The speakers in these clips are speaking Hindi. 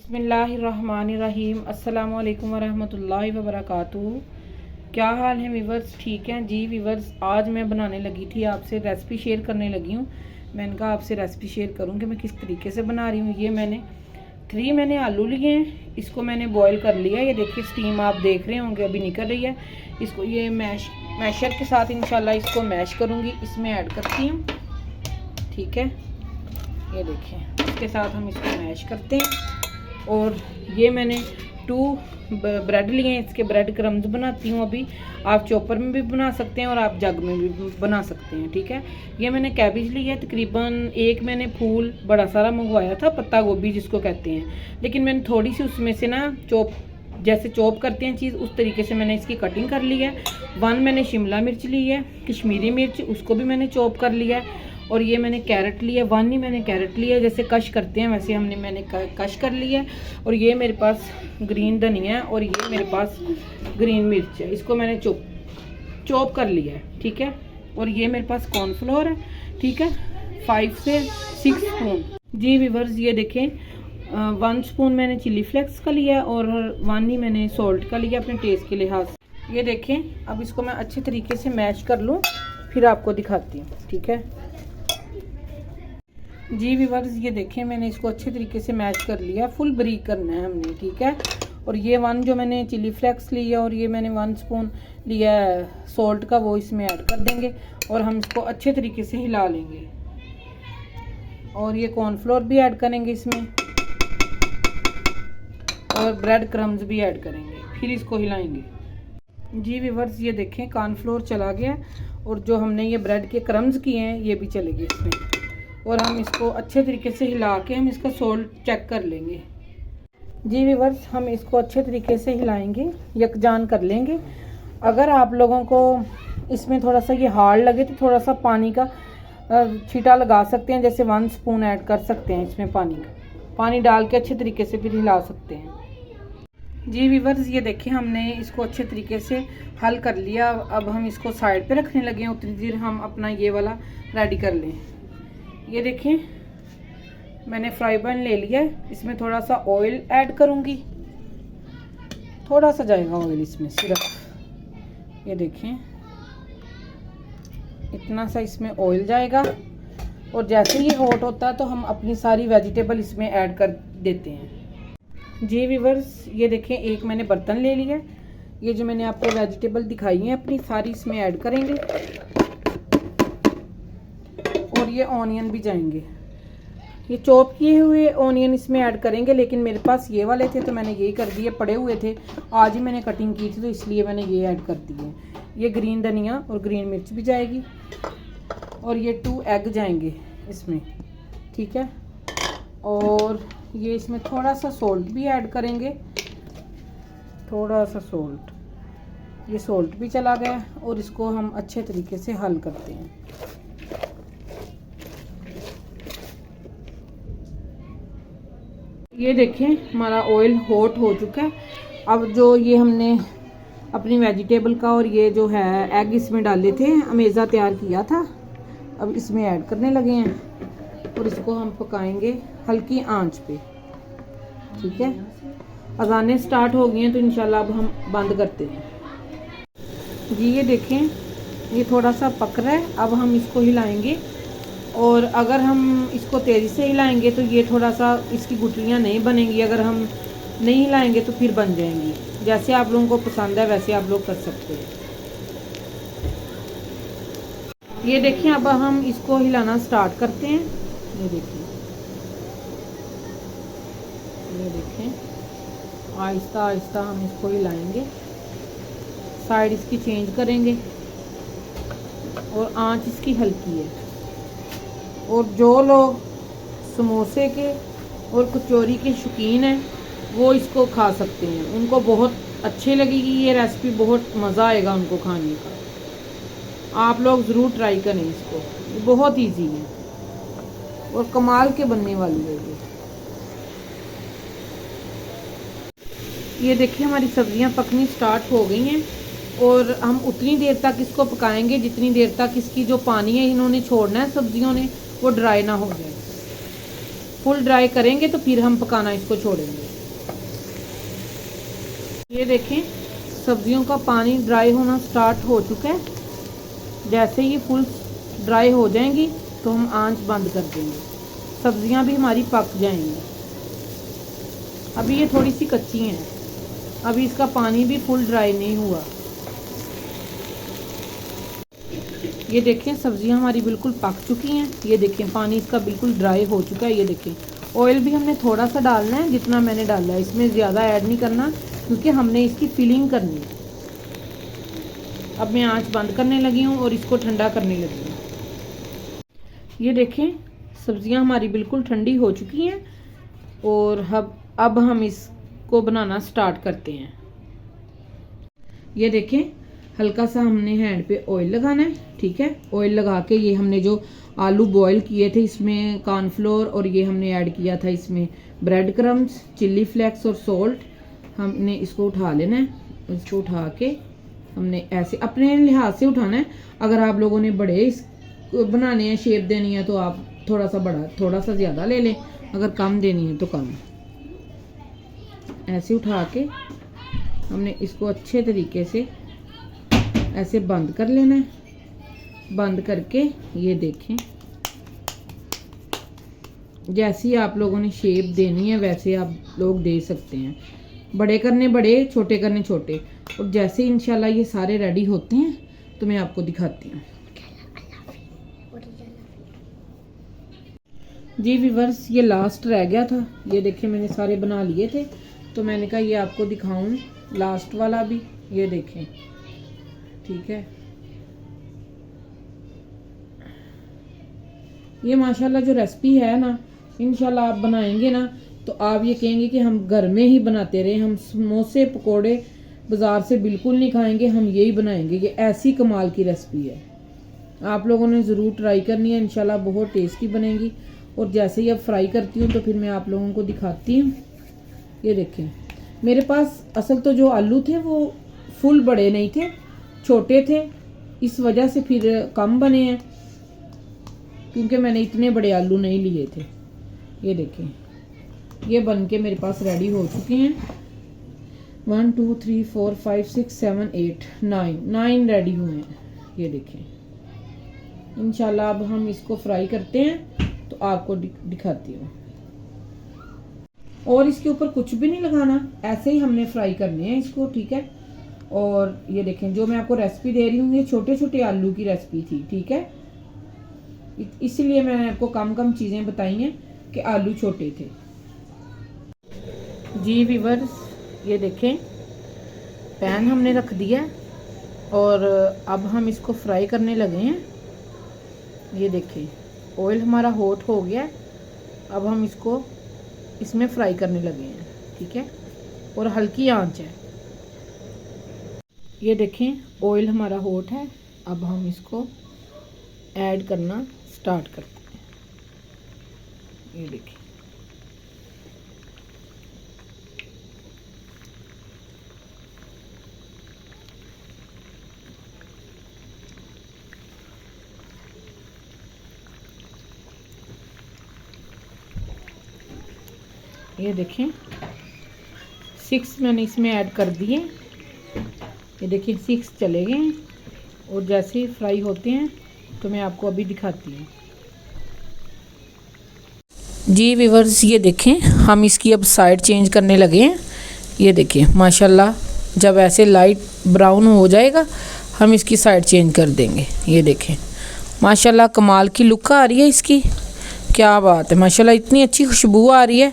बिस्मिल्लाहिर्रहमानिर्रहीम। अस्सलामु अलैकुम वरहमतुल्लाहि वबरकातुहू। क्या हाल है वीवर्स? ठीक हैं जी वीवर्स। आज मैं बनाने लगी थी, आपसे रेसिपी शेयर करने लगी हूँ। मैंने कहा आपसे रेसिपी शेयर करूँ कि मैं किस तरीके से बना रही हूँ। ये मैंने आलू लिए हैं, इसको मैंने बॉईल कर लिया। ये देखिए स्टीम आप देख रहे होंगे अभी निकल रही है। इसको ये मैशर के साथ इंशाल्लाह इसको मैश करूँगी, इसमें ऐड करती हूँ। ठीक है, ये देखें इसके साथ हम इसको मैश करते हैं। और ये मैंने 2 ब्रेड लिए हैं, इसके ब्रेड क्रम्स बनाती हूँ अभी। आप चॉपर में भी बना सकते हैं और आप जग में भी बना सकते हैं। ठीक है, ये मैंने कैबेज ली है तकरीबन एक। मैंने फूल बड़ा सारा मंगवाया था, पत्ता गोभी जिसको कहते हैं, लेकिन मैंने थोड़ी सी उसमें से ना जैसे चॉप करते हैं चीज़, उस तरीके से मैंने इसकी कटिंग कर ली है। 1 मैंने शिमला मिर्च ली है, कश्मीरी मिर्च, उसको भी मैंने चॉप कर लिया है। और ये मैंने कैरेट लिया, 1 ही मैंने कैरेट लिया, जैसे कश करते हैं वैसे मैंने कश कर लिया है। और ये मेरे पास ग्रीन धनिया है और ये मेरे पास ग्रीन मिर्च है, इसको मैंने चॉप कर लिया है। ठीक है, और ये मेरे पास कॉर्नफ्लोर है। ठीक है, 5 से 6 स्पून। जी व्यूअर्स, ये देखें 1 स्पून मैंने चिली फ्लेक्स का लिया और 1 ही मैंने सॉल्ट का लिया अपने टेस्ट के लिहाज से। ये देखें, अब इसको मैं अच्छे तरीके से मैश कर लूँ, फिर आपको दिखाती हूँ। ठीक है जी व्यूअर्स, ये देखें मैंने इसको अच्छे तरीके से मैश कर लिया, फुल बारीक करना है हमने। ठीक है, और ये 1 जो मैंने चिली फ्लेक्स लिया और ये मैंने 1 स्पून लिया सॉल्ट का, वो इसमें ऐड कर देंगे और हम इसको अच्छे तरीके से हिला लेंगे। और ये कॉर्नफ्लोर भी ऐड करेंगे इसमें और ब्रेड क्रम्स भी ऐड करेंगे, फिर इसको हिलाएंगे। जी व्यूअर्स, ये देखें कॉर्नफ्लोर चला गया और जो हमने ये ब्रेड के क्रम्स किए हैं ये भी चले गए इसमें। और हम इसको अच्छे तरीके से हिला के हम इसका सॉल्ट चेक कर लेंगे। जी व्यूअर्स, हम इसको अच्छे तरीके से हिलाएंगे, यकजान कर लेंगे। अगर आप लोगों को इसमें थोड़ा सा ये हार्ड लगे तो थोड़ा सा पानी का छींटा लगा सकते हैं, जैसे 1 स्पून ऐड कर सकते हैं इसमें पानी डाल के अच्छे तरीके से फिर हिला सकते हैं। जी व्यूअर्स, ये देखिए हमने इसको अच्छे तरीके से हल कर लिया। अब हम इसको साइड पे रखने लगे हैं, उतनी देर हम अपना ये वाला रेडी कर लें। ये देखें मैंने फ्राई पैन ले लिया है, इसमें थोड़ा सा ऑयल ऐड करूँगी, थोड़ा सा जाएगा ऑयल इसमें सिर्फ। ये देखें इतना सा इसमें ऑयल जाएगा और जैसे ये हॉट होता है तो हम अपनी सारी वेजिटेबल इसमें ऐड कर देते हैं। जी व्यूअर्स, ये देखें एक मैंने बर्तन ले लिया, ये जो मैंने आपको वेजिटेबल दिखाई है अपनी सारी इसमें ऐड करेंगे। और ये ऑनियन भी जाएंगे, ये चॉप किए हुए ऑनियन इसमें ऐड करेंगे, लेकिन मेरे पास ये वाले थे तो मैंने यही कर दिए, पड़े हुए थे आज ही मैंने कटिंग की थी तो इसलिए मैंने ये ऐड कर दिए। ये ग्रीन धनिया और ग्रीन मिर्च भी जाएगी और ये 2 एग जाएंगे इसमें। ठीक है, और ये इसमें थोड़ा सा सॉल्ट भी ऐड करेंगे, थोड़ा सा सॉल्ट। ये सॉल्ट भी चला गया और इसको हम अच्छे तरीके से हल करते हैं। ये देखें हमारा ऑयल हॉट हो चुका है। अब जो ये हमने अपनी वेजिटेबल का और ये जो है एग इसमें डाले थे, अमेज़ा तैयार किया था, अब इसमें ऐड करने लगे हैं और इसको हम पकाएंगे हल्की आंच पे। ठीक है, अज़ानें स्टार्ट हो गई हैं तो इंशाल्लाह अब हम बंद करते हैं। जी ये देखें ये थोड़ा सा पक रहा है, अब हम इसको हिलाएंगे। और अगर हम इसको तेज़ी से हिलाएंगे तो ये थोड़ा सा इसकी गुठलियाँ नहीं बनेंगी, अगर हम नहीं हिलाएंगे तो फिर बन जाएंगी। जैसे आप लोगों को पसंद है वैसे आप लोग कर सकते हैं। ये देखिए अब हम इसको हिलाना स्टार्ट करते हैं। ये देखें आहिस्ता आहिस्ता हम इसको हिलाएंगे, साइड इसकी चेंज करेंगे और आंच इसकी हल्की है। और जो लोग समोसे के और कचौरी के शौकीन हैं वो इसको खा सकते हैं, उनको बहुत अच्छी लगेगी ये रेसिपी, बहुत मज़ा आएगा उनको खाने का। आप लोग ज़रूर ट्राई करें इसको, ये बहुत इजी है और कमाल के बनने वाली है ये देखिए हमारी सब्जियां पकनी स्टार्ट हो गई हैं और हम उतनी देर तक इसको पकाएंगे जितनी देर तक इसकी जो पानी है इन्होंने छोड़ना है सब्जियों ने वो ड्राई ना हो जाए। फुल ड्राई करेंगे तो फिर हम पकाना इसको छोड़ेंगे। ये देखें सब्जियों का पानी ड्राई होना स्टार्ट हो चुका है। जैसे ही फुल ड्राई हो जाएंगी तो हम आंच बंद कर देंगे, सब्जियां भी हमारी पक जाएंगी। अभी ये थोड़ी सी कच्ची हैं, अभी इसका पानी भी फुल ड्राई नहीं हुआ। ये देखें सब्जियां हमारी बिल्कुल पक चुकी हैं। ये देखें पानी इसका बिल्कुल ड्राई हो चुका है। ये देखें ऑयल भी हमने थोड़ा सा डालना है, जितना मैंने डाला है, इसमें ज़्यादा ऐड नहीं करना क्योंकि हमने इसकी फिलिंग करनी है। अब मैं आंच बंद करने लगी हूँ और इसको ठंडा करने लगी हूँ। ये देखें सब्जियां हमारी बिल्कुल ठंडी हो चुकी हैं और अब हम इसको बनाना स्टार्ट करते हैं। ये देखें हल्का सा हमने हैंड पे ऑयल लगाना है, ठीक है। ऑयल लगा के ये हमने जो आलू बॉईल किए थे इसमें कॉर्नफ्लोर और ये हमने ऐड किया था इसमें ब्रेड क्रम्स, चिल्ली फ्लेक्स और सॉल्ट। हमने इसको उठा लेना है। इसको उठा के हमने ऐसे अपने लिहाज से उठाना है। अगर आप लोगों ने बड़े इस बनाने हैं, शेप देनी है, तो आप थोड़ा सा बड़ा थोड़ा सा ज़्यादा ले लें, अगर कम देनी है तो कम। ऐसे उठा के हमने इसको अच्छे तरीके से ऐसे बंद कर लेना है। बंद करके ये देखें जैसी आप लोगों ने शेप देनी है वैसे आप लोग दे सकते हैं। बड़े करने बड़े, छोटे करने छोटे। और जैसे इंशाल्लाह ये सारे रेडी होते हैं तो मैं आपको दिखाती हूँ। जी व्यूअर्स ये लास्ट रह गया था। ये देखिए मैंने सारे बना लिए थे तो मैंने कहा ये आपको दिखाऊं लास्ट वाला भी। ये देखें, ठीक है। ये माशाल्लाह जो रेसिपी है ना, इंशाल्लाह आप बनाएंगे ना तो आप ये कहेंगे कि हम घर में ही बनाते रहे। हम समोसे पकोड़े बाज़ार से बिल्कुल नहीं खाएंगे, हम यही बनाएंगे। ये ऐसी कमाल की रेसिपी है, आप लोगों ने ज़रूर ट्राई करनी है। इंशाल्लाह बहुत टेस्टी बनेगी। और जैसे ही अब फ्राई करती हूँ तो फिर मैं आप लोगों को दिखाती हूँ। ये देखें मेरे पास असल तो जो आलू थे वो फुल बड़े नहीं थे, छोटे थे, इस वजह से फिर कम बने हैं क्योंकि मैंने इतने बड़े आलू नहीं लिए थे। ये देखें ये बन के मेरे पास रेडी हो चुके हैं। 1 2 3 4 5 6 7 8 9 रेडी हुए हैं। ये देखें इंशाल्लाह अब हम इसको फ्राई करते हैं तो आपको दिखाती हूँ। और इसके ऊपर कुछ भी नहीं लगाना, ऐसे ही हमने फ्राई करने हैं इसको, ठीक है। और ये देखें जो मैं आपको रेसिपी दे रही हूँ ये छोटे छोटे आलू की रेसिपी थी, ठीक है। इसलिए मैंने आपको कम कम चीज़ें बताई हैं कि आलू छोटे थे। जी व्यूअर्स ये देखें पैन हमने रख दिया और अब हम इसको फ्राई करने लगे हैं। ये देखें ऑयल हमारा हॉट हो गया, अब हम इसको इसमें फ्राई करने लगे हैं, ठीक है। और हल्की आंच है। ये देखें ऑयल हमारा हॉट है, अब हम इसको ऐड करना स्टार्ट करते हैं। ये देखें ये देखें 6 मैंने इसमें ऐड कर दिए। ये देखिए 6 चले गए हैं और जैसे ही फ्राई होते हैं तो मैं आपको अभी दिखाती हूँ। जी व्यूअर्स ये देखें हम इसकी अब साइड चेंज करने लगे हैं। ये देखिए माशाल्लाह जब ऐसे लाइट ब्राउन हो जाएगा हम इसकी साइड चेंज कर देंगे। ये देखें माशाल्लाह कमाल की लुक आ रही है इसकी, क्या बात है माशाल्लाह, इतनी अच्छी खुशबू आ रही है।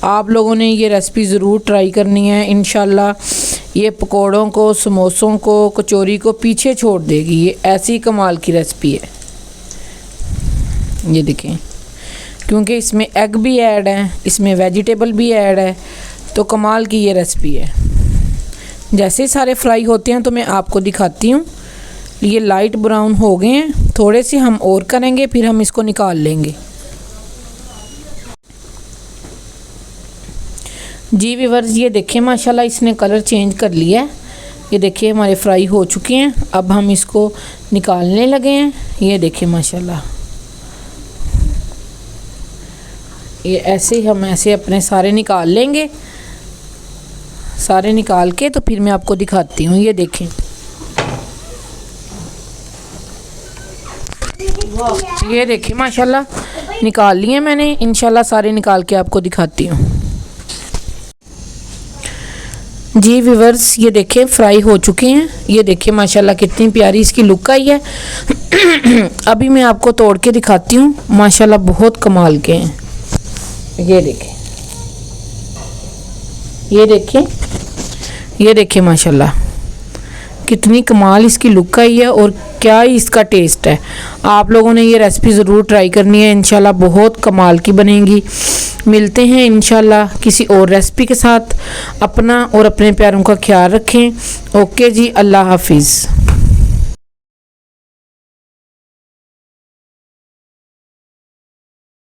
आप लोगों ने ये रेसिपी ज़रूर ट्राई करनी है। इंशाल्लाह ये पकोड़ों को, समोसों को, कचौरी को पीछे छोड़ देगी। ये ऐसी कमाल की रेसिपी है। ये देखें क्योंकि इसमें एग भी ऐड है, इसमें वेजिटेबल भी ऐड है, तो कमाल की ये रेसिपी है। जैसे सारे फ्राई होते हैं तो मैं आपको दिखाती हूँ। ये लाइट ब्राउन हो गए हैं, थोड़े से हम और करेंगे फिर हम इसको निकाल लेंगे। जी व्यूअर्स ये देखें माशाल्लाह इसने कलर चेंज कर लिया है। ये देखिए हमारे फ्राई हो चुके हैं, अब हम इसको निकालने लगे हैं। ये देखिए माशाल्लाह ये ऐसे हम ऐसे अपने सारे निकाल लेंगे। सारे निकाल के तो फिर मैं आपको दिखाती हूँ। ये देखें, ये देखें माशाल्लाह निकाल लिए मैंने। इंशाल्लाह सारे निकाल के आपको दिखाती हूँ। जी व्यूअर्स, ये देखें फ्राई हो चुके हैं। ये देखें माशाल्लाह कितनी प्यारी इसकी लुक आई है। अभी मैं आपको तोड़ के दिखाती हूँ। माशाल्लाह बहुत कमाल के हैं। ये देखें, ये देखें, ये देखें माशाल्लाह कितनी कमाल इसकी लुक आई है और क्या ही इसका टेस्ट है। आप लोगों ने ये रेसिपी ज़रूर ट्राई करनी है, इंशाल्लाह बहुत कमाल की बनेगी। मिलते हैं इंशाल्लाह किसी और रेसिपी के साथ। अपना और अपने प्यारों का ख्याल रखें। ओके जी, अल्लाह हाफिज़।